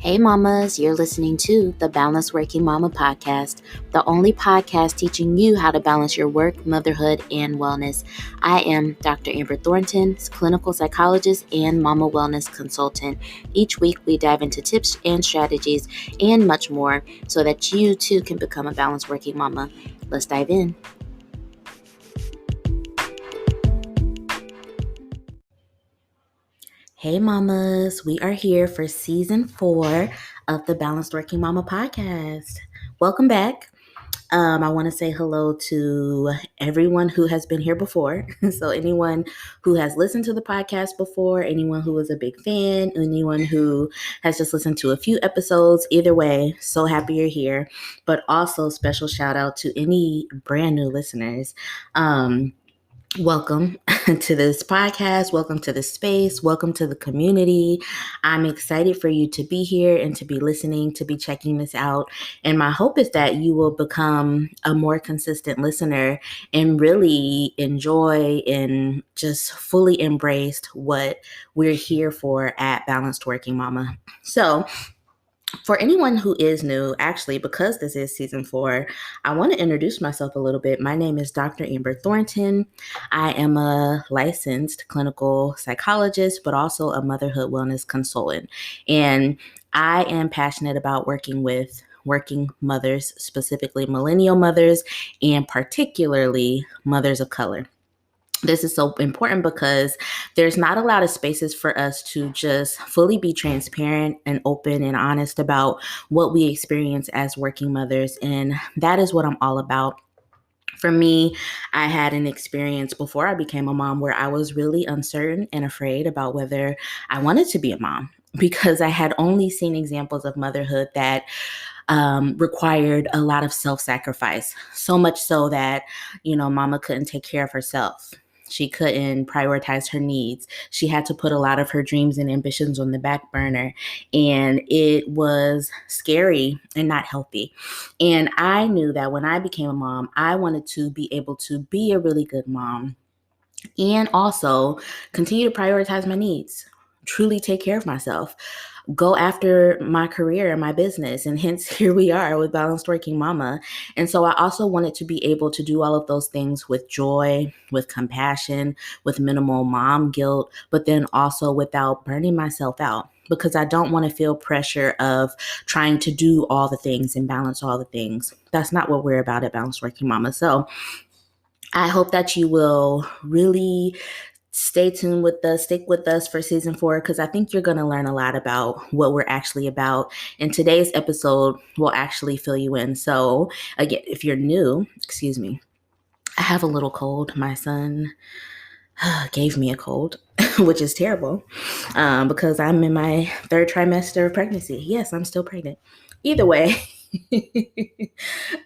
Hey mamas, you're listening to the Balanced Working Mama podcast, the only podcast teaching you how to balance your work, motherhood, and wellness. I am Dr. Amber Thornton, clinical psychologist and mama wellness consultant. Each week we dive into tips and strategies and much more so that you too can become a balanced working mama. Let's dive in. Hey mamas, we are here for season 4 of the Balanced Working Mama podcast. Welcome back. I want to say hello to everyone who has been here before. So anyone who has listened to the podcast before, anyone who is a big fan, anyone who has just listened to a few episodes, either way, so happy you're here. But also special shout out to any brand new listeners. Welcome to this podcast. Welcome to the space. Welcome to the community. I'm excited for you to be here and to be listening, to be checking this out. And my hope is that you will become a more consistent listener and really enjoy and just fully embrace what we're here for at Balanced Working Mama. So, for anyone who is new, actually, because this is season 4, I want to introduce myself a little bit. My name is Dr. Amber Thornton. I am a licensed clinical psychologist, but also a motherhood wellness consultant. And I am passionate about working with working mothers, specifically millennial mothers, and particularly mothers of color. This is so important because there's not a lot of spaces for us to just fully be transparent and open and honest about what we experience as working mothers. And that is what I'm all about. For me, I had an experience before I became a mom where I was really uncertain and afraid about whether I wanted to be a mom because I had only seen examples of motherhood that required a lot of self-sacrifice, so much so that, mama couldn't take care of herself. She couldn't prioritize her needs. She had to put a lot of her dreams and ambitions on the back burner. And it was scary and not healthy. And I knew that when I became a mom, I wanted to be able to be a really good mom and also continue to prioritize my needs, truly take care of myself, go after my career and my business. And hence here we are with Balanced Working Mama. And so I also wanted to be able to do all of those things with joy, with compassion, with minimal mom guilt, but then also without burning myself out, because I don't want to feel pressure of trying to do all the things and balance all the things. That's not what we're about at Balanced Working Mama. So I hope that you will really stay tuned with us, stick with us for season 4, because I think you're going to learn a lot about what we're actually about. And today's episode will actually fill you in. So again, if you're new, excuse me, I have a little cold. My son gave me a cold, which is terrible because I'm in my 3rd trimester of pregnancy. Yes, I'm still pregnant. Either way,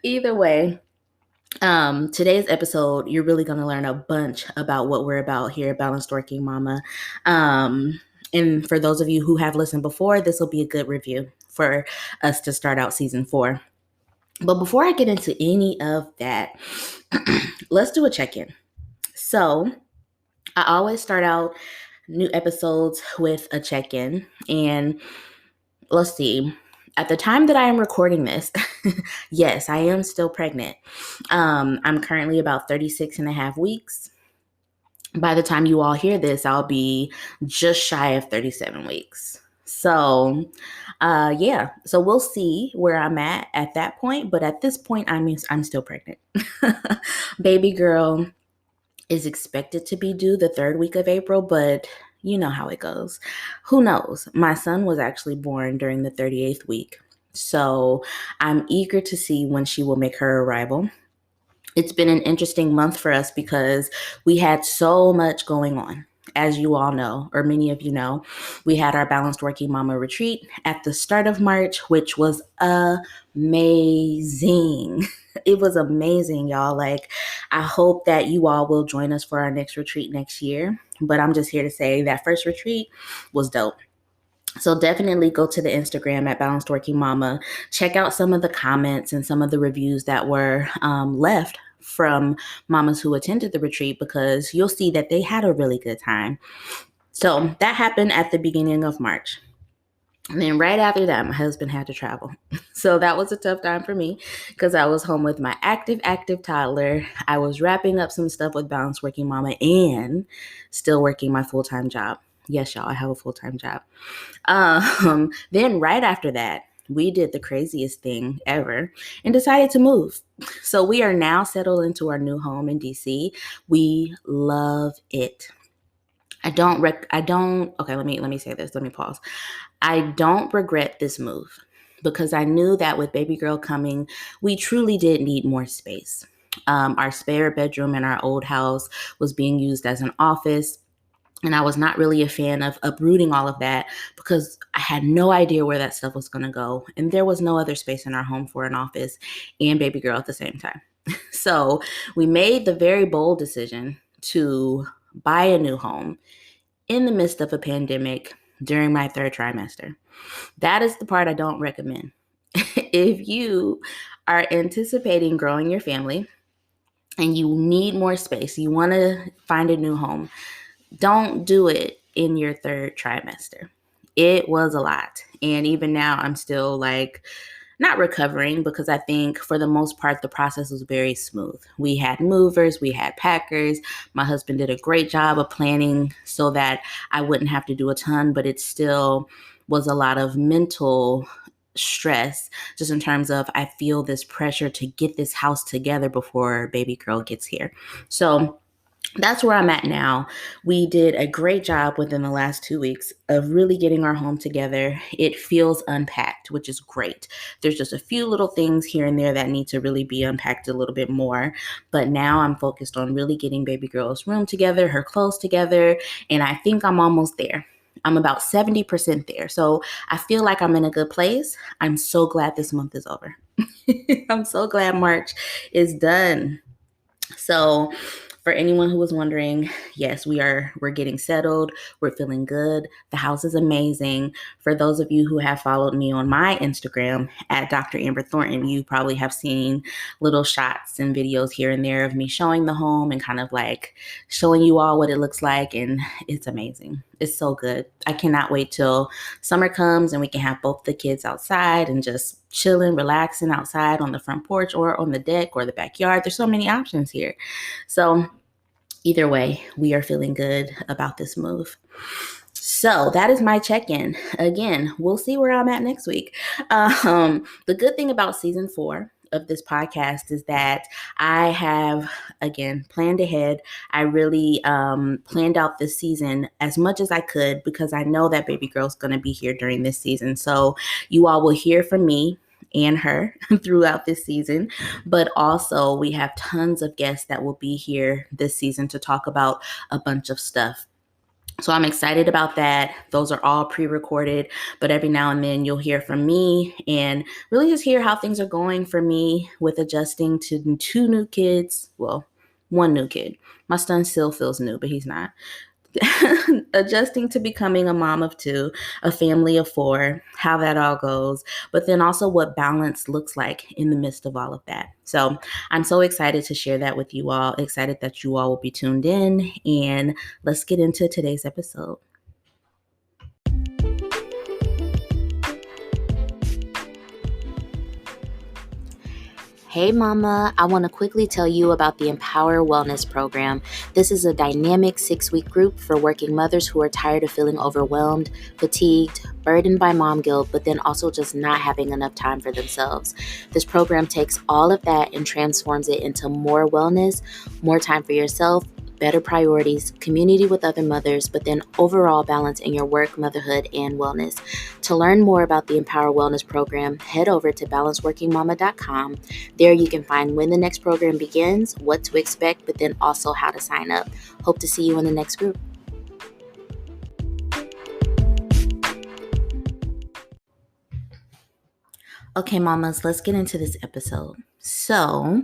either way. Today's episode, you're really going to learn a bunch about what we're about here at Balanced Working Mama. And for those of you who have listened before, this will be a good review for us to start out season 4. But before I get into any of that, let's do a check-in. So I always start out new episodes with a check-in. And let's see. At the time that I am recording this, yes, I am still pregnant. I'm currently about 36 and a half weeks. By the time you all hear this, I'll be just shy of 37 weeks. So, so we'll see where I'm at that point. But at this point, I'm still pregnant. Baby girl is expected to be due the 3rd week of April, but you know how it goes. Who knows? My son was actually born during the 38th week. So I'm eager to see when she will make her arrival. It's been an interesting month for us because we had so much going on. As you all know, or many of you know, we had our Balanced Working Mama retreat at the start of March, which was amazing. It was amazing, y'all. Like, I hope that you all will join us for our next retreat next year. But I'm just here to say that first retreat was dope. So definitely go to the Instagram at Balanced Working Mama. Check out some of the comments and some of the reviews that were left from mamas who attended the retreat, because you'll see that they had a really good time. So that happened at the beginning of March. And then right after that, my husband had to travel. So that was a tough time for me because I was home with my active toddler. I was wrapping up some stuff with Balance Working Mama and still working my full-time job. Yes, y'all, I have a full-time job. Then right after that, we did the craziest thing ever and decided to move. So we are now settled into our new home in DC. We love it. Okay, let me say this. Let me pause. I don't regret this move because I knew that with baby girl coming, we truly did need more space. Our spare bedroom in our old house was being used as an office. And I was not really a fan of uprooting all of that because I had no idea where that stuff was going to go. And there was no other space in our home for an office and baby girl at the same time. So we made the very bold decision to buy a new home in the midst of a pandemic during my third trimester. That is the part I don't recommend. If you are anticipating growing your family and you need more space, you want to find a new home, don't do it in your third trimester. It was a lot. And even now, I'm still like not recovering because I think for the most part, the process was very smooth. We had movers, we had packers. My husband did a great job of planning so that I wouldn't have to do a ton, but it still was a lot of mental stress just in terms of I feel this pressure to get this house together before baby girl gets here. So that's where I'm at now. We did a great job within the last 2 weeks of really getting our home together. It feels unpacked, which is great. There's just a few little things here and there that need to really be unpacked a little bit more. But now I'm focused on really getting baby girl's room together, her clothes together, and I think I'm almost there. I'm about 70% there. So I feel like I'm in a good place. I'm so glad this month is over. I'm so glad March is done. So for anyone who was wondering, yes, we're getting settled. We're feeling good. The house is amazing. For those of you who have followed me on my Instagram at Dr. Amber Thornton, you probably have seen little shots and videos here and there of me showing the home and kind of like showing you all what it looks like. And it's amazing. It's so good. I cannot wait till summer comes and we can have both the kids outside and just chilling, relaxing outside on the front porch or on the deck or the backyard. There's so many options here. So either way, we are feeling good about this move. So that is my check-in. Again, we'll see where I'm at next week. The good thing about season 4 of this podcast is that I have, again, planned ahead. I really planned out this season as much as I could because I know that baby girl's going to be here during this season. So you all will hear from me and her throughout this season. But also we have tons of guests that will be here this season to talk about a bunch of stuff. So I'm excited about that. Those are all pre-recorded, but every now and then you'll hear from me and really just hear how things are going for me with adjusting to 2 new kids. Well, 1 new kid. My son still feels new, but he's not. Adjusting to becoming a mom of 2, a family of 4, how that all goes, but then also what balance looks like in the midst of all of that. So I'm so excited to share that with you all, excited that you all will be tuned in, and let's get into today's episode. Hey mama, I want to quickly tell you about the Empower Wellness Program. This is a dynamic 6-week group for working mothers who are tired of feeling overwhelmed, fatigued, burdened by mom guilt, but then also just not having enough time for themselves. This program takes all of that and transforms it into more wellness, more time for yourself, better priorities, community with other mothers, but then overall balance in your work, motherhood, and wellness. To learn more about the Empower Wellness Program, head over to balanceworkingmama.com. There you can find when the next program begins, what to expect, but then also how to sign up. Hope to see you in the next group. Okay, mamas, let's get into this episode. So,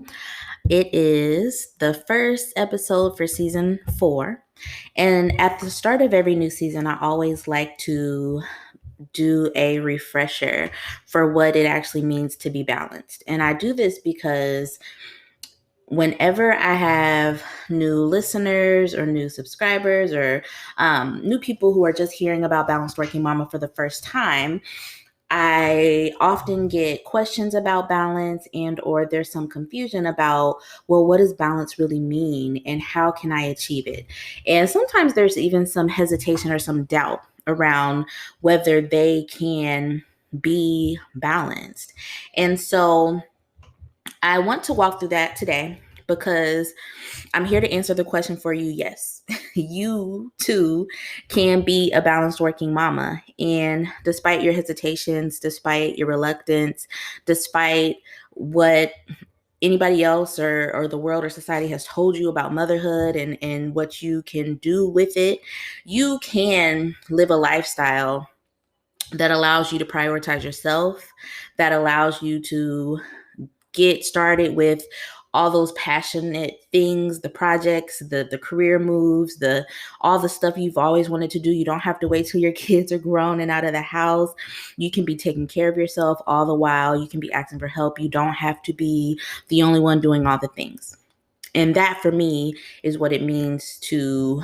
it is the first episode for season 4. And at the start of every new season, I always like to do a refresher for what it actually means to be balanced. And I do this because whenever I have new listeners or new subscribers or new people who are just hearing about Balanced Working Mama for the first time, I often get questions about balance and or there's some confusion about, well, what does balance really mean and how can I achieve it? And sometimes there's even some hesitation or some doubt around whether they can be balanced. And so I want to walk through that today because I'm here to answer the question for you. Yes, you too can be a balanced working mama. And despite your hesitations, despite your reluctance, despite what anybody else or the world or society has told you about motherhood and what you can do with it, you can live a lifestyle that allows you to prioritize yourself, that allows you to get started with all those passionate things, the projects, the career moves, the all the stuff you've always wanted to do. You don't have to wait till your kids are grown and out of the house. You can be taking care of yourself all the while. You can be asking for help. You don't have to be the only one doing all the things. And that for me is what it means to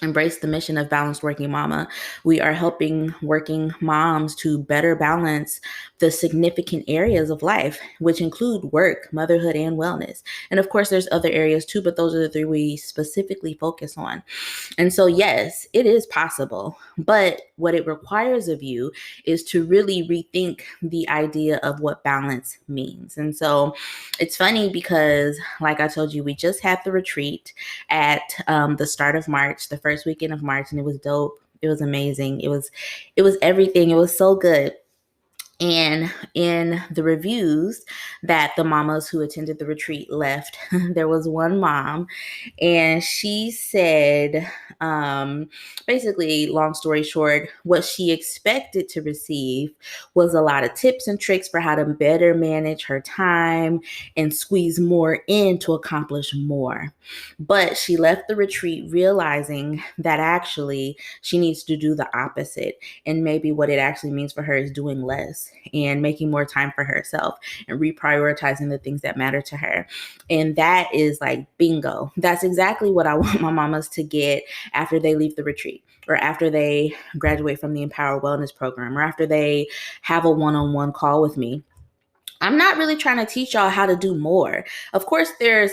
embrace the mission of Balanced Working Mama. We are helping working moms to better balance the significant areas of life, which include work, motherhood, and wellness. And of course, there's other areas too, but those are the three we specifically focus on. And so, yes, it is possible, but what it requires of you is to really rethink the idea of what balance means. And so it's funny because, like I told you, we just had the retreat at the start of March, the first weekend of March, and it was dope. It was amazing. It was everything. It was so good. And in the reviews that the mamas who attended the retreat left, there was one mom, and she said, basically, long story short, what she expected to receive was a lot of tips and tricks for how to better manage her time and squeeze more in to accomplish more. But she left the retreat realizing that actually she needs to do the opposite. And maybe what it actually means for her is doing less and making more time for herself and reprioritizing the things that matter to her. And that is like bingo. That's exactly what I want my mamas to get after they leave the retreat or after they graduate from the Empower Wellness program or after they have a one-on-one call with me. I'm not really trying to teach y'all how to do more. Of course, there's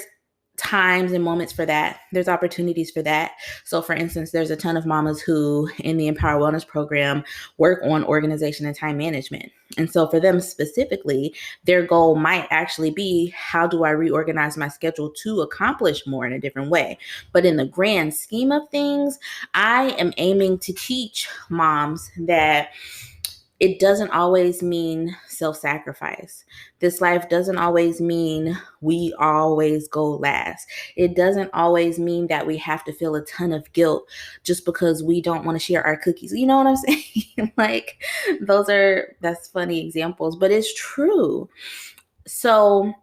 times and moments for that. There's opportunities for that. So for instance, there's a ton of mamas who in the Empower Wellness program work on organization and time management. And so for them specifically, their goal might actually be, how do I reorganize my schedule to accomplish more in a different way? But in the grand scheme of things, I am aiming to teach moms that it doesn't always mean self-sacrifice. This life doesn't always mean we always go last. It doesn't always mean that we have to feel a ton of guilt just because we don't want to share our cookies. You know what I'm saying? Like, that's funny examples, but it's true. So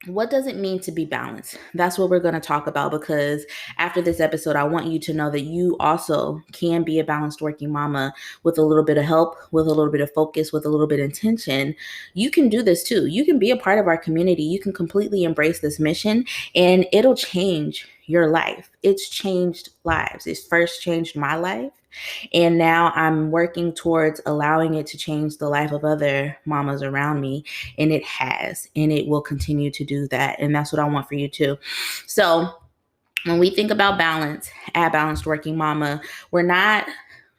what does it mean to be balanced? That's what we're going to talk about, because after this episode, I want you to know that you also can be a balanced working mama with a little bit of help, with a little bit of focus, with a little bit of intention. You can do this too. You can be a part of our community. You can completely embrace this mission and it'll change your life. It's changed lives. It's first changed my life. And now I'm working towards allowing it to change the life of other mamas around me. And it has, and it will continue to do that. And that's what I want for you too. So when we think about balance at Balanced Working Mama, we're not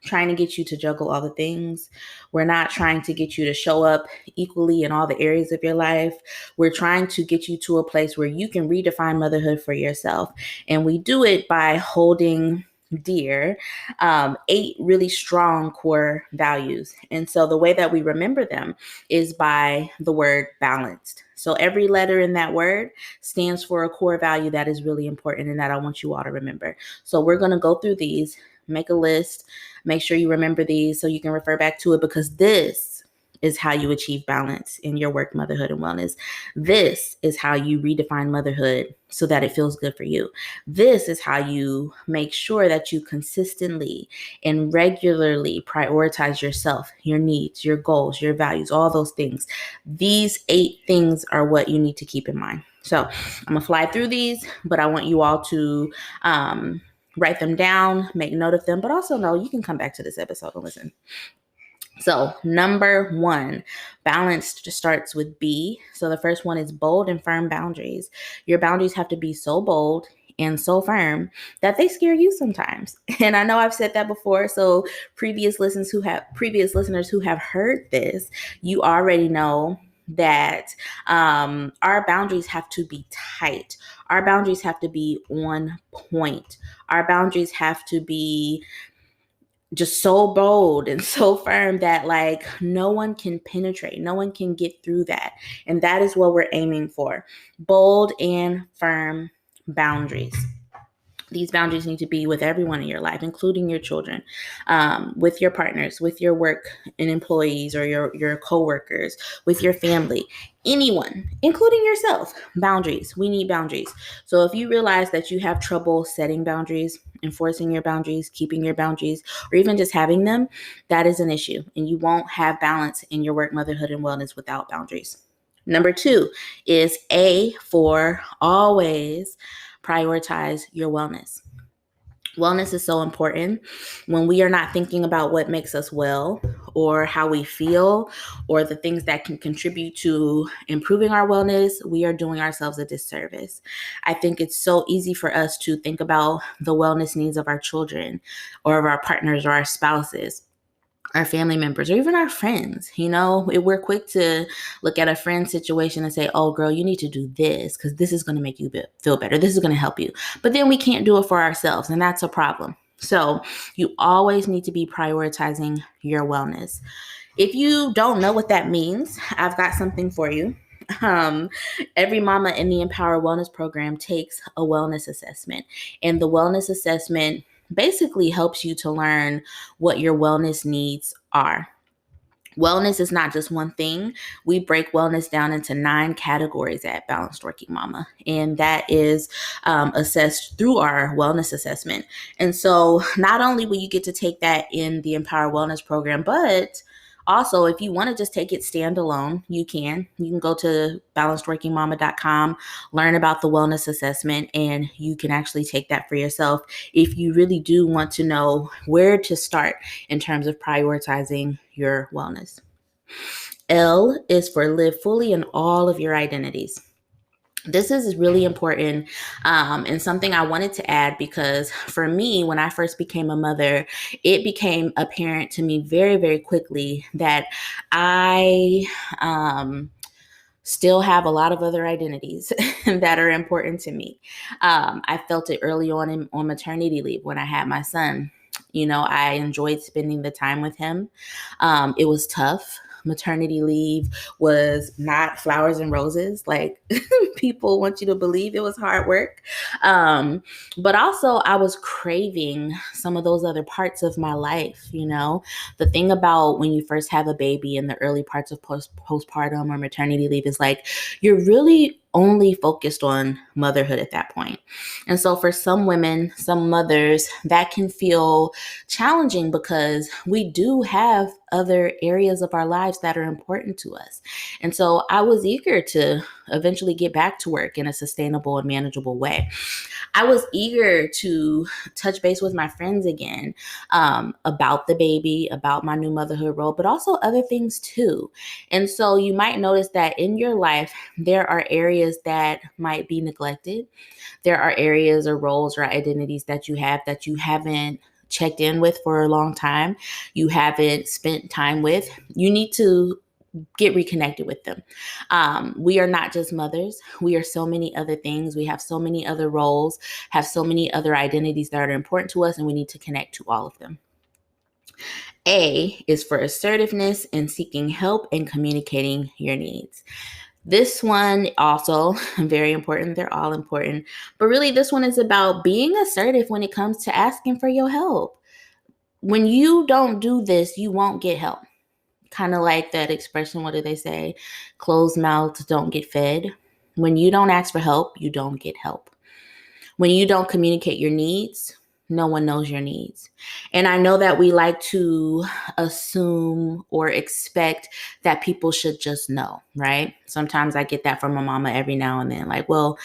trying to get you to juggle all the things. We're not trying to get you to show up equally in all the areas of your life. We're trying to get you to a place where you can redefine motherhood for yourself. And we do it by holding dear 8 really strong core values. And so the way that we remember them is by the word balanced. So every letter in that word stands for a core value that is really important and that I want you all to remember. So we're going to go through these, make a list, make sure you remember these so you can refer back to it, because this is how you achieve balance in your work, motherhood, and wellness. This is how you redefine motherhood so that it feels good for you. This is how you make sure that you consistently and regularly prioritize yourself, your needs, your goals, your values, all those things. These 8 things are what you need to keep in mind. So I'm going to fly through these, but I want you all to write them down, make note of them, but also know you can come back to this episode and listen. So number 1, balance starts with B. So the first one is bold and firm boundaries. Your boundaries have to be so bold and so firm that they scare you sometimes. And I know I've said that before. So previous listeners who have heard this, you already know that our boundaries have to be tight. Our boundaries have to be on point. Our boundaries have to be just so bold and so firm that like no one can penetrate, no one can get through that. And that is what we're aiming for. Bold and firm boundaries. These boundaries need to be with everyone in your life, including your children, with your partners, with your work and employees or your coworkers, with your family, anyone, including yourself. Boundaries. We need boundaries. So if you realize that you have trouble setting boundaries, enforcing your boundaries, keeping your boundaries, or even just having them, that is an issue. And you won't have balance in your work, motherhood, and wellness without boundaries. Number 2 is A for always prioritize your wellness. Wellness is so important. When we are not thinking about what makes us well or how we feel or the things that can contribute to improving our wellness, we are doing ourselves a disservice. I think it's so easy for us to think about the wellness needs of our children or of our partners or our spouses, our family members, or even our friends. You know, we're quick to look at a friend's situation and say, oh, girl, you need to do this because this is going to make you feel better. This is going to help you. But then we can't do it for ourselves, and that's a problem. So you always need to be prioritizing your wellness. If you don't know what that means, I've got something for you. Every mama in the Empower Wellness program takes a wellness assessment, and the wellness assessment basically helps you to learn what your wellness needs are. Wellness is not just one thing. We break wellness down into 9 categories at Balanced Working Mama, and that is assessed through our wellness assessment. And so not only will you get to take that in the Empower Wellness program, but also, if you want to just take it standalone, you can. You can go to balancedworkingmama.com, learn about the wellness assessment, and you can actually take that for yourself if you really do want to know where to start in terms of prioritizing your wellness. L is for live fully in all of your identities. This is really important and something I wanted to add because for me, when I first became a mother, it became apparent to me very, very quickly that I still have a lot of other identities that are important to me. I felt it early on maternity leave when I had my son. You know, I enjoyed spending the time with him. It was tough. Maternity leave was not flowers and roses like people want you to believe. It was hard work. But also I was craving some of those other parts of my life. You know, the thing about when you first have a baby in the early parts of postpartum or maternity leave is like, you're really only focused on motherhood at that point. And so for some women, some mothers, that can feel challenging because we do have other areas of our lives that are important to us. And so I was eager to eventually get back to work in a sustainable and manageable way. I was eager to touch base with my friends again about the baby, about my new motherhood role, but also other things too. And so you might notice that in your life, there are areas that might be neglected. There are areas or roles or identities that you haven't checked in with for a long time. You haven't spent time with. You need to get reconnected with them. We are not just mothers. We are so many other things. We have so many other roles, have so many other identities that are important to us, and we need to connect to all of them. A is for assertiveness and seeking help and communicating your needs. This one also very important. They're all important. But really, this one is about being assertive when it comes to asking for your help. When you don't do this, you won't get help. Kind of like that expression, what do they say? Closed mouths don't get fed. When you don't ask for help, you don't get help. When you don't communicate your needs, no one knows your needs. And I know that we like to assume or expect that people should just know, right? Sometimes I get that from my mama every now and then, like, well,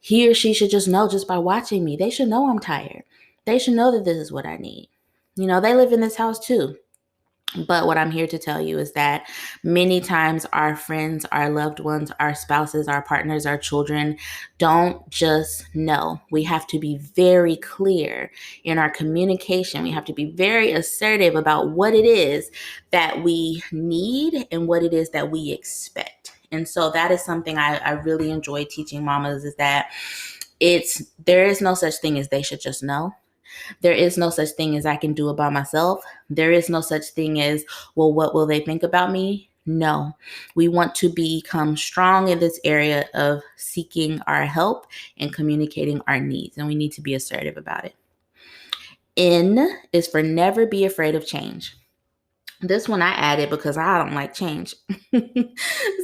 he or she should just know just by watching me. They should know I'm tired. They should know that this is what I need. They live in this house too. But what I'm here to tell you is that many times our friends, our loved ones, our spouses, our partners, our children don't just know. We have to be very clear in our communication. We have to be very assertive about what it is that we need and what it is that we expect. And so that is something I really enjoy teaching mamas, is that there is no such thing as they should just know. There is no such thing as I can do it by myself. There is no such thing as, well, what will they think about me? No, we want to become strong in this area of seeking our help and communicating our needs, and we need to be assertive about it. N is for never be afraid of change. This one I added because I don't like change.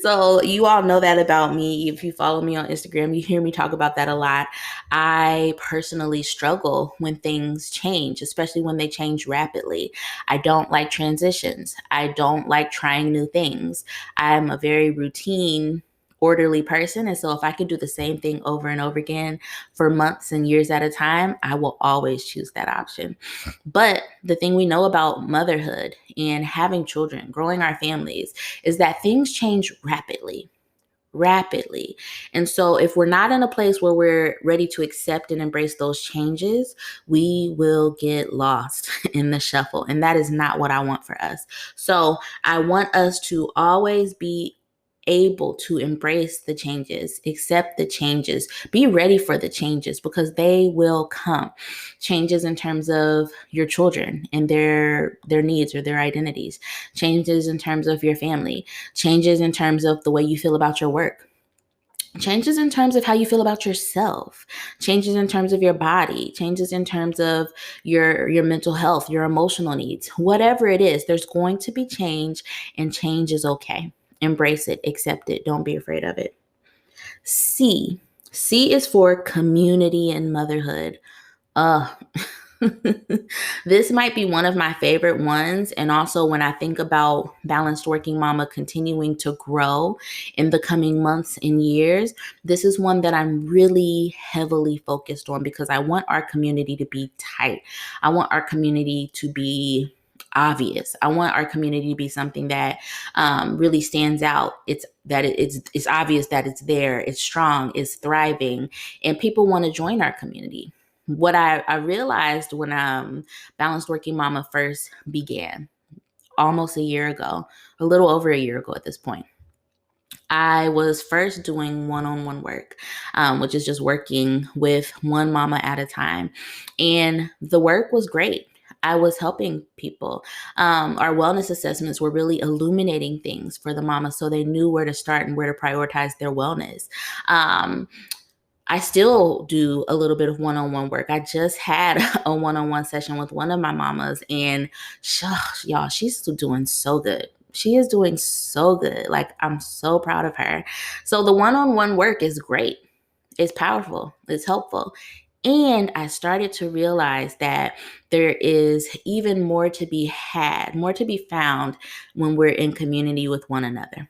So you all know that about me. If you follow me on Instagram, you hear me talk about that a lot. I personally struggle when things change, especially when they change rapidly. I don't like transitions. I don't like trying new things. I'm a very routine, orderly person. And so if I could do the same thing over and over again for months and years at a time, I will always choose that option. But the thing we know about motherhood and having children, growing our families, is that things change rapidly. Rapidly. And so if we're not in a place where we're ready to accept and embrace those changes, we will get lost in the shuffle. And that is not what I want for us. So I want us to always be able to embrace the changes, accept the changes, be ready for the changes, because they will come. Changes in terms of your children and their needs or their identities, changes in terms of your family, changes in terms of the way you feel about your work, changes in terms of how you feel about yourself, changes in terms of your body, changes in terms of your mental health, your emotional needs. Whatever it is, there's going to be change, and change is okay. Embrace it, accept it, don't be afraid of it. C is for community and motherhood. uh This might be one of my favorite ones. And also, when I think about Balanced Working Mama continuing to grow in the coming months and years, this is one that I'm really heavily focused on, because I want our community to be tight. I want our community to be obvious. I want our community to be something that really stands out. It's obvious that it's there, it's strong, it's thriving, and people want to join our community. What I realized when Balanced Working Mama first began almost a year ago, a little over a year ago at this point, I was first doing one-on-one work, which is just working with one mama at a time. And the work was great. I was helping people. Our wellness assessments were really illuminating things for the mama, so they knew where to start and where to prioritize their wellness. I still do a little bit of one-on-one work. I just had a one-on-one session with one of my mamas, and y'all, she's still doing so good. She is doing so good. Like, I'm so proud of her. So the one-on-one work is great. It's powerful. It's helpful. And I started to realize that there is even more to be had, more to be found when we're in community with one another.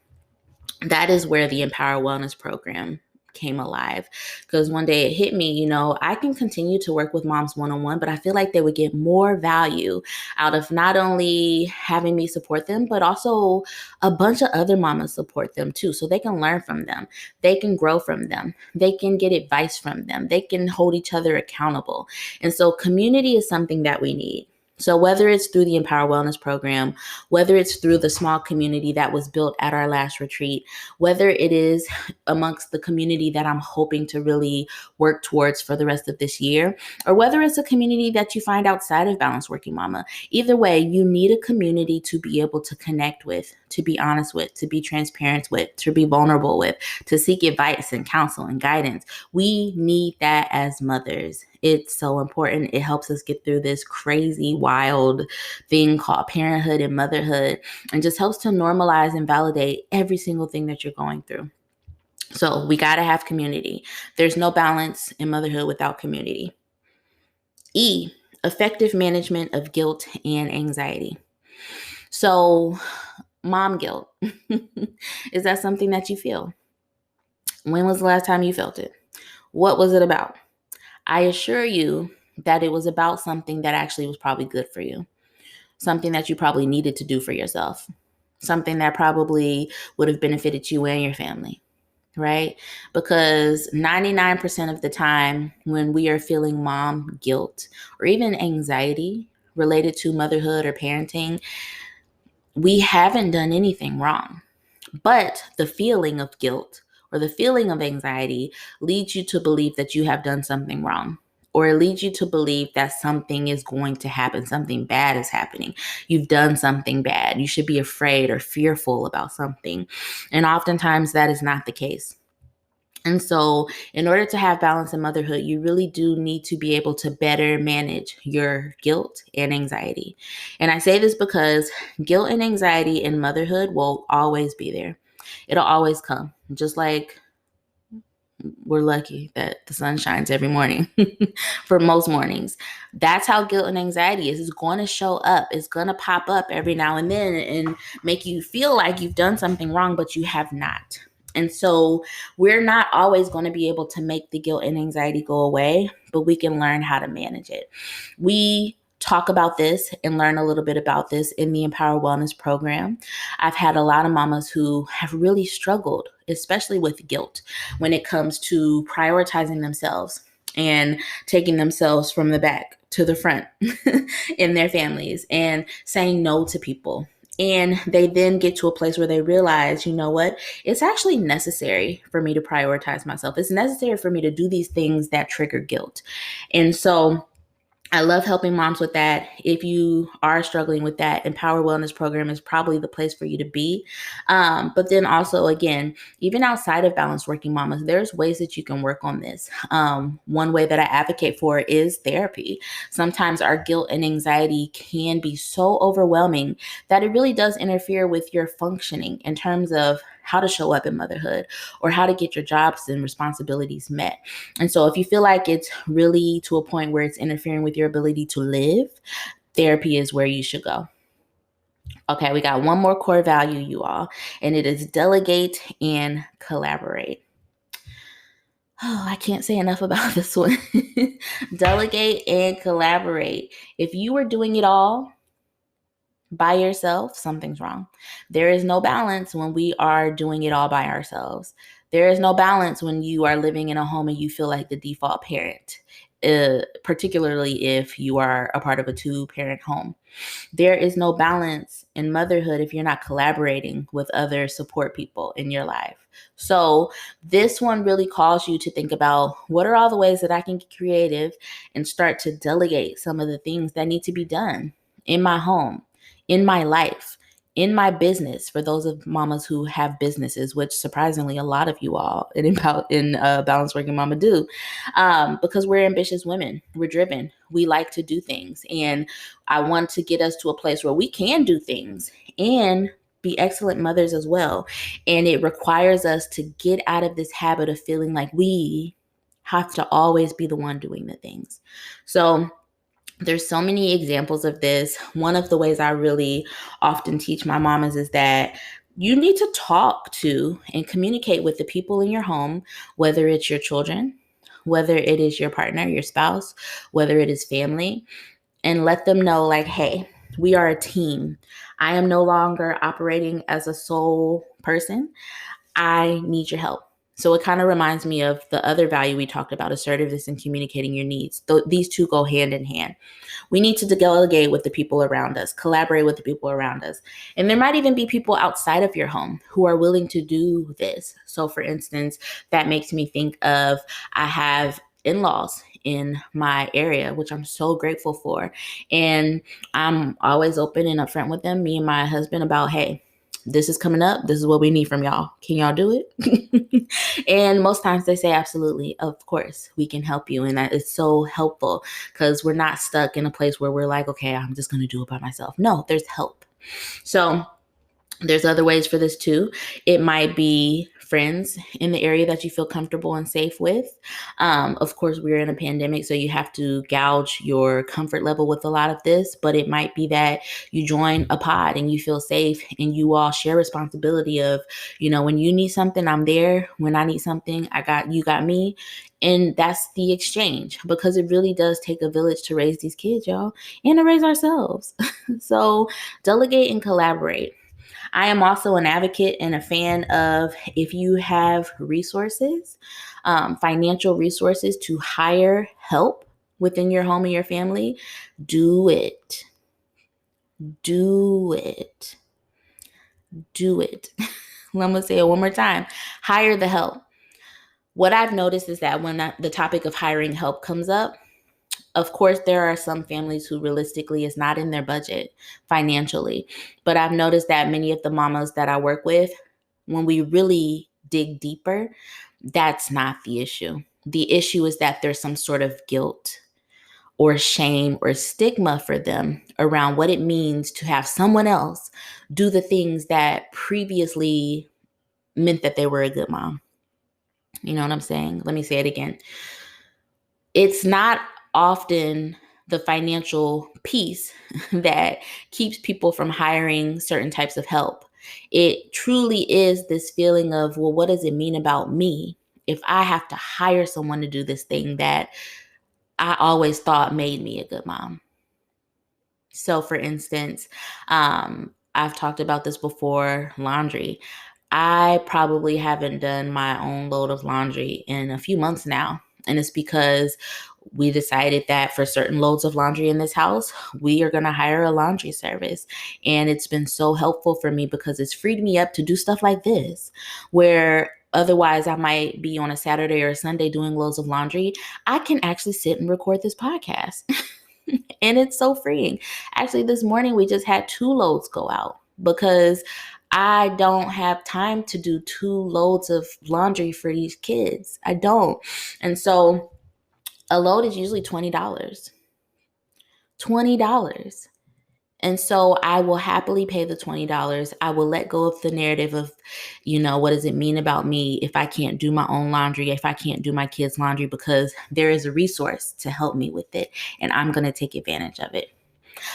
That is where the Empower Wellness program came alive, because one day it hit me, I can continue to work with moms one-on-one, but I feel like they would get more value out of not only having me support them, but also a bunch of other mamas support them too, so they can learn from them, they can grow from them, they can get advice from them, they can hold each other accountable. And so community is something that we need. So whether it's through the Empower Wellness program, whether it's through the small community that was built at our last retreat, whether it is amongst the community that I'm hoping to really work towards for the rest of this year, or whether it's a community that you find outside of Balanced Working Mama, either way, you need a community to be able to connect with, to be honest with, to be transparent with, to be vulnerable with, to seek advice and counsel and guidance. We need that as mothers. It's so important. It helps us get through this crazy, wild thing called parenthood and motherhood, and just helps to normalize and validate every single thing that you're going through. So we got to have community. There's no balance in motherhood without community. E, effective management of guilt and anxiety. So, mom guilt. Is that something that you feel? When was the last time you felt it? What was it about? I assure you that it was about something that actually was probably good for you, something that you probably needed to do for yourself, something that probably would have benefited you and your family, right? Because 99% of the time when we are feeling mom guilt or even anxiety related to motherhood or parenting, we haven't done anything wrong. But the feeling of guilt or the feeling of anxiety leads you to believe that you have done something wrong, or it leads you to believe that something is going to happen, something bad is happening. You've done something bad. You should be afraid or fearful about something. And oftentimes that is not the case. And so, in order to have balance in motherhood, you really do need to be able to better manage your guilt and anxiety. And I say this because guilt and anxiety in motherhood will always be there. It'll always come, just like we're lucky that the sun shines every morning for most mornings. That's how guilt and anxiety is. It's going to show up. It's going to pop up every now and then and make you feel like you've done something wrong, but you have not. And so we're not always going to be able to make the guilt and anxiety go away, but we can learn how to manage it. We talk about this and learn a little bit about this in the Empower Wellness program. I've had a lot of mamas who have really struggled, especially with guilt, when it comes to prioritizing themselves and taking themselves from the back to the front in their families and saying no to people. And they then get to a place where they realize, you know what, it's actually necessary for me to prioritize myself. It's necessary for me to do these things that trigger guilt. And so I love helping moms with that. If you are struggling with that, Empower Wellness program is probably the place for you to be. But then also, again, even outside of Balanced Working Mamas, there's ways that you can work on this. One way that I advocate for is therapy. Sometimes our guilt and anxiety can be so overwhelming that it really does interfere with your functioning in terms of how to show up in motherhood or how to get your jobs and responsibilities met. And so if you feel like it's really to a point where it's interfering with your ability to live, therapy is where you should go. Okay, we got one more core value, you all, and it is delegate and collaborate. Oh, I can't say enough about this one. Delegate and collaborate. If you are doing it all by yourself, something's wrong. There is no balance when we are doing it all by ourselves. There is no balance when you are living in a home and you feel like the default parent, particularly if you are a part of a two-parent home. There is no balance in motherhood if you're not collaborating with other support people in your life. So this one really calls you to think about, what are all the ways that I can get creative and start to delegate some of the things that need to be done in my home, in my life, in my business, for those of mamas who have businesses, which surprisingly a lot of you all in Balanced Working Mama do, because we're ambitious women. We're driven. We like to do things. And I want to get us to a place where we can do things and be excellent mothers as well. And it requires us to get out of this habit of feeling like we have to always be the one doing the things. So there's so many examples of this. One of the ways I really often teach my mamas is that you need to talk to and communicate with the people in your home, whether it's your children, whether it is your partner, your spouse, whether it is family, and let them know, like, hey, we are a team. I am no longer operating as a sole person. I need your help. So it kind of reminds me of the other value we talked about, assertiveness and communicating your needs. These two go hand in hand. We need to delegate with the people around us, collaborate with the people around us. And there might even be people outside of your home who are willing to do this. So for instance, that makes me think of, I have in-laws in my area, which I'm so grateful for. And I'm always open and upfront with them, me and my husband, about, hey, this is coming up. This is what we need from y'all. Can y'all do it? And most times they say, absolutely. Of course, we can help you. And that is so helpful because we're not stuck in a place where we're like, okay, I'm just going to do it by myself. No, there's help. So There's other ways for this too. It might be friends in the area that you feel comfortable and safe with. Of course, we're in a pandemic, so you have to gauge your comfort level with a lot of this, but it might be that you join a pod and you feel safe and you all share responsibility of, when you need something, I'm there. When I need something, you got me. And that's the exchange, because it really does take a village to raise these kids, y'all, and to raise ourselves. So delegate and collaborate. I am also an advocate and a fan of, if you have resources, financial resources to hire help within your home and your family, do it. Do it. Do it. I'm going to say it one more time. Hire the help. What I've noticed is that when the topic of hiring help comes up, of course, there are some families who realistically is not in their budget financially. But I've noticed that many of the mamas that I work with, when we really dig deeper, that's not the issue. The issue is that there's some sort of guilt or shame or stigma for them around what it means to have someone else do the things that previously meant that they were a good mom. You know what I'm saying? Let me say it again. It's not often the financial piece that keeps people from hiring certain types of help. It truly is this feeling of, well, what does it mean about me if I have to hire someone to do this thing that I always thought made me a good mom? So for instance, I've talked about this before, laundry. I probably haven't done my own load of laundry in a few months now. And it's because we decided that for certain loads of laundry in this house, we are going to hire a laundry service. And it's been so helpful for me because it's freed me up to do stuff like this, where otherwise I might be on a Saturday or a Sunday doing loads of laundry. I can actually sit and record this podcast. And it's so freeing. Actually, this morning we just had 2 loads go out because I don't have time to do 2 loads of laundry for these kids. I don't. And so a load is usually $20. $20. And so I will happily pay the $20. I will let go of the narrative of, what does it mean about me if I can't do my own laundry, if I can't do my kids' laundry, because there is a resource to help me with it. And I'm going to take advantage of it.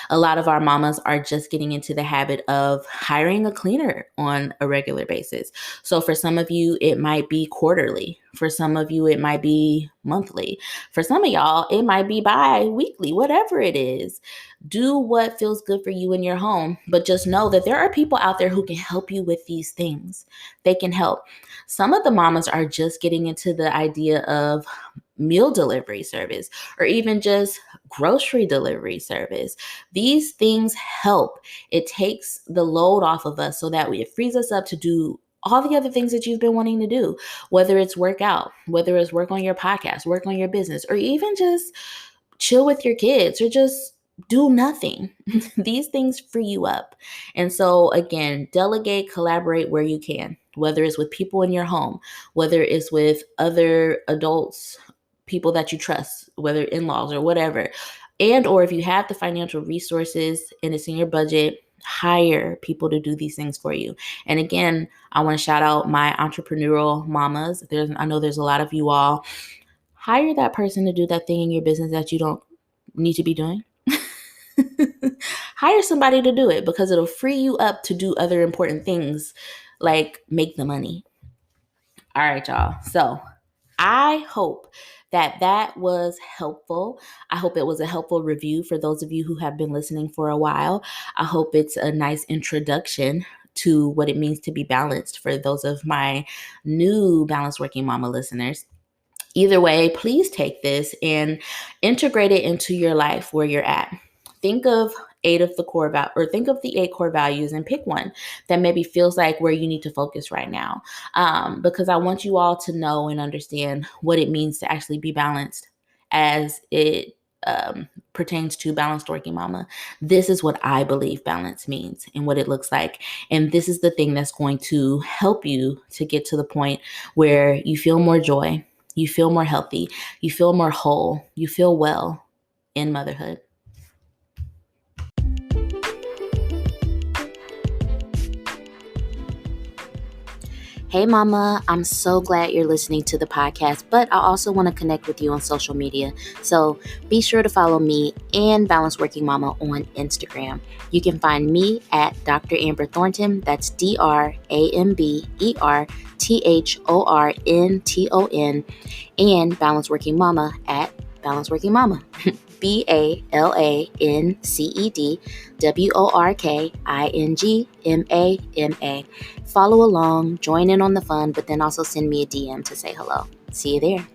A lot of our mamas are just getting into the habit of hiring a cleaner on a regular basis. So for some of you, it might be quarterly. For some of you, it might be monthly. For some of y'all, it might be bi-weekly, whatever it is. Do what feels good for you in your home, but just know that there are people out there who can help you with these things. They can help. Some of the mamas are just getting into the idea of meal delivery service or even just grocery delivery service. These things help. It takes the load off of us so that it frees us up to do all the other things that you've been wanting to do, whether it's work out, whether it's work on your podcast, work on your business, or even just chill with your kids or just do nothing. These things free you up. And so again, delegate, collaborate where you can, whether it's with people in your home, whether it's with other adults, people that you trust, whether in-laws or whatever. And or if you have the financial resources and it's in your budget, hire people to do these things for you. And again, I want to shout out my entrepreneurial mamas. I know there's a lot of you all. Hire that person to do that thing in your business that you don't need to be doing. Hire somebody to do it because it'll free you up to do other important things like make the money. All right, y'all. So I hope that was helpful. I hope it was a helpful review for those of you who have been listening for a while. I hope it's a nice introduction to what it means to be balanced for those of my new Balanced Working Mama listeners. Either way, please take this and integrate it into your life where you're at. Think of think of the 8 core values and pick one that maybe feels like where you need to focus right now. Because I want you all to know and understand what it means to actually be balanced as it pertains to Balanced Working Mama. This is what I believe balance means and what it looks like. And this is the thing that's going to help you to get to the point where you feel more joy, you feel more healthy, you feel more whole, you feel well in motherhood. Hey, Mama, I'm so glad you're listening to the podcast, but I also want to connect with you on social media. So be sure to follow me and Balanced Working Mama on Instagram. You can find me at Dr. Amber Thornton. That's DrAmberThornton, and Balanced Working Mama at Balanced Working Mama. BALANCEDWORKINGMAMA. Follow along, join in on the fun, but then also send me a DM to say hello. See you there.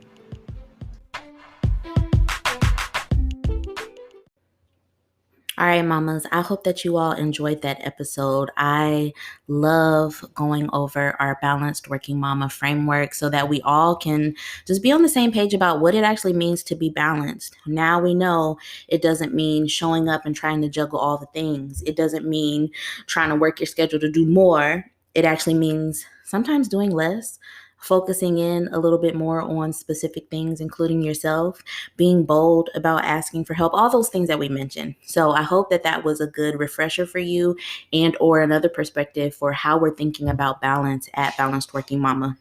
All right, mamas, I hope that you all enjoyed that episode. I love going over our Balanced Working Mama framework so that we all can just be on the same page about what it actually means to be balanced. Now we know it doesn't mean showing up and trying to juggle all the things. It doesn't mean trying to work your schedule to do more. It actually means sometimes doing less, focusing in a little bit more on specific things, including yourself, being bold about asking for help, all those things that we mentioned. So I hope that that was a good refresher for you and or another perspective for how we're thinking about balance at Balanced Working Mama.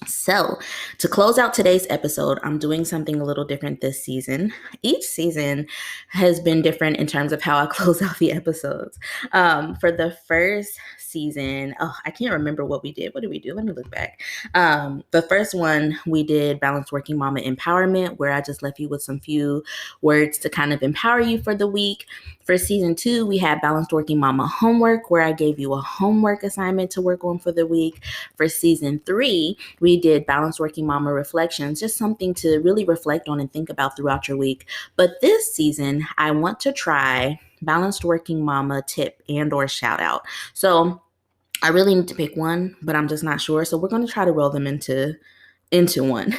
So, to close out today's episode, I'm doing something a little different this season. Each season has been different in terms of how I close out the episodes. For the first season, I can't remember what we did. What did we do? Let me look back. The first one, we did Balanced Working Mama Empowerment, where I just left you with some few words to kind of empower you for the week. For season 2, we had Balanced Working Mama Homework, where I gave you a homework assignment to work on for the week. For season 3, we did Balanced Working Mama Reflections, just something to really reflect on and think about throughout your week. But this season, I want to try Balanced Working Mama Tip and or shout out. So I really need to pick one, but I'm just not sure. So we're going to try to roll them into one.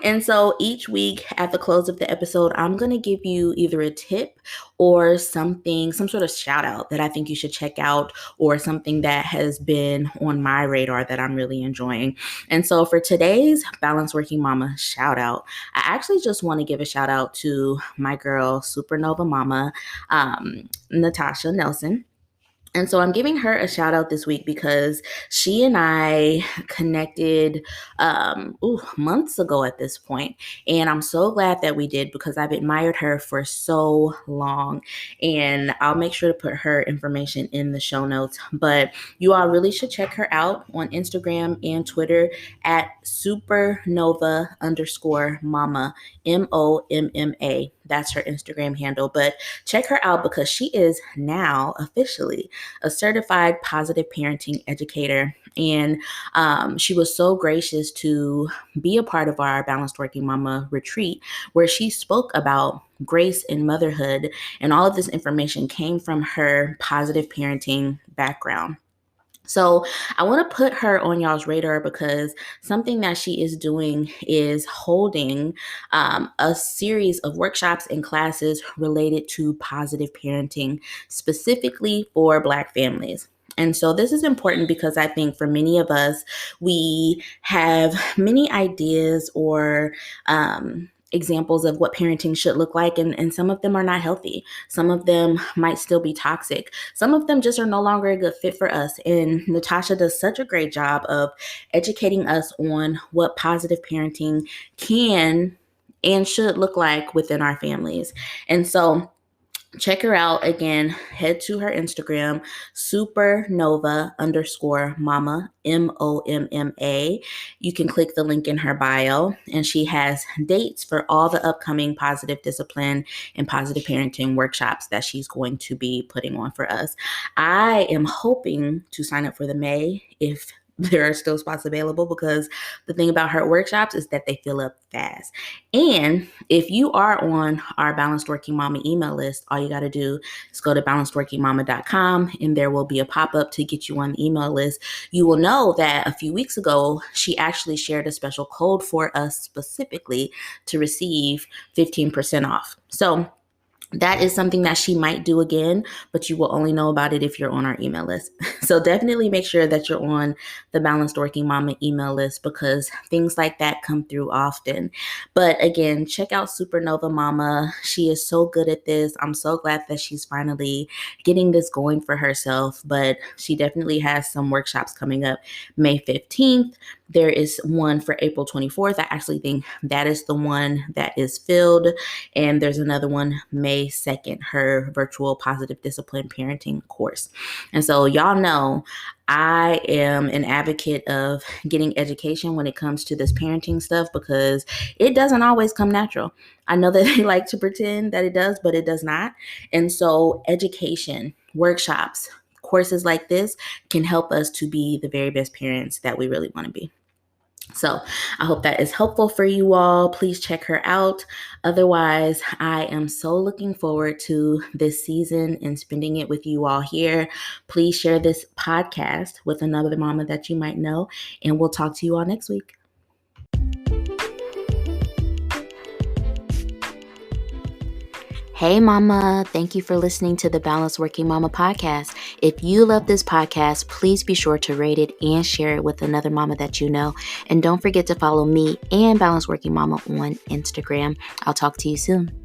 And so each week at the close of the episode, I'm going to give you either a tip or something, some sort of shout out that I think you should check out, or something that has been on my radar that I'm really enjoying. And so for today's Balanced Working Mama shout out, I actually just want to give a shout out to my girl, Supernova Mama, Natasha Nelson. And so I'm giving her a shout out this week because she and I connected months ago at this point. And I'm so glad that we did because I've admired her for so long. And I'll make sure to put her information in the show notes. But you all really should check her out on Instagram and Twitter at supernova_mama, MOMMA. That's her Instagram handle. But check her out because she is now officially a certified positive parenting educator. And she was so gracious to be a part of our Balanced Working Mama retreat, where she spoke about grace in motherhood. And all of this information came from her positive parenting background. So I want to put her on y'all's radar because something that she is doing is holding a series of workshops and classes related to positive parenting, specifically for Black families. And so this is important because I think for many of us, we have many ideas or examples of what parenting should look like. And some of them are not healthy. Some of them might still be toxic. Some of them just are no longer a good fit for us. And Natasha does such a great job of educating us on what positive parenting can and should look like within our families. And so check her out. Again, head to her Instagram, supernova_mama, MOMMA. You can click the link in her bio, and she has dates for all the upcoming positive discipline and positive parenting workshops that she's going to be putting on for us. I am hoping to sign up for the May if there are still spots available, because the thing about her workshops is that they fill up fast. And if you are on our Balanced Working Mama email list, all you got to do is go to balancedworkingmama.com, and there will be a pop-up to get you on the email list. You will know that a few weeks ago, she actually shared a special code for us specifically to receive 15% off. So That is something that she might do again, but you will only know about it if you're on our email list. So definitely make sure that you're on the Balanced Working Mama email list, because things like that come through often. But again, check out Supernova Mama. She is so good at this. I'm so glad that she's finally getting this going for herself, but she definitely has some workshops coming up May 15th. There is one for April 24th. I actually think that is the one that is filled. And there's another one, May 2nd, her virtual positive discipline parenting course. And so y'all know I am an advocate of getting education when it comes to this parenting stuff, because it doesn't always come natural. I know that they like to pretend that it does, but it does not. And so education, workshops, courses like this can help us to be the very best parents that we really want to be. So I hope that is helpful for you all. Please check her out. Otherwise, I am so looking forward to this season and spending it with you all here. Please share this podcast with another mama that you might know, and we'll talk to you all next week. Hey, mama. Thank you for listening to the Balanced Working Mama podcast. If you love this podcast, please be sure to rate it and share it with another mama that you know. And don't forget to follow me and Balanced Working Mama on Instagram. I'll talk to you soon.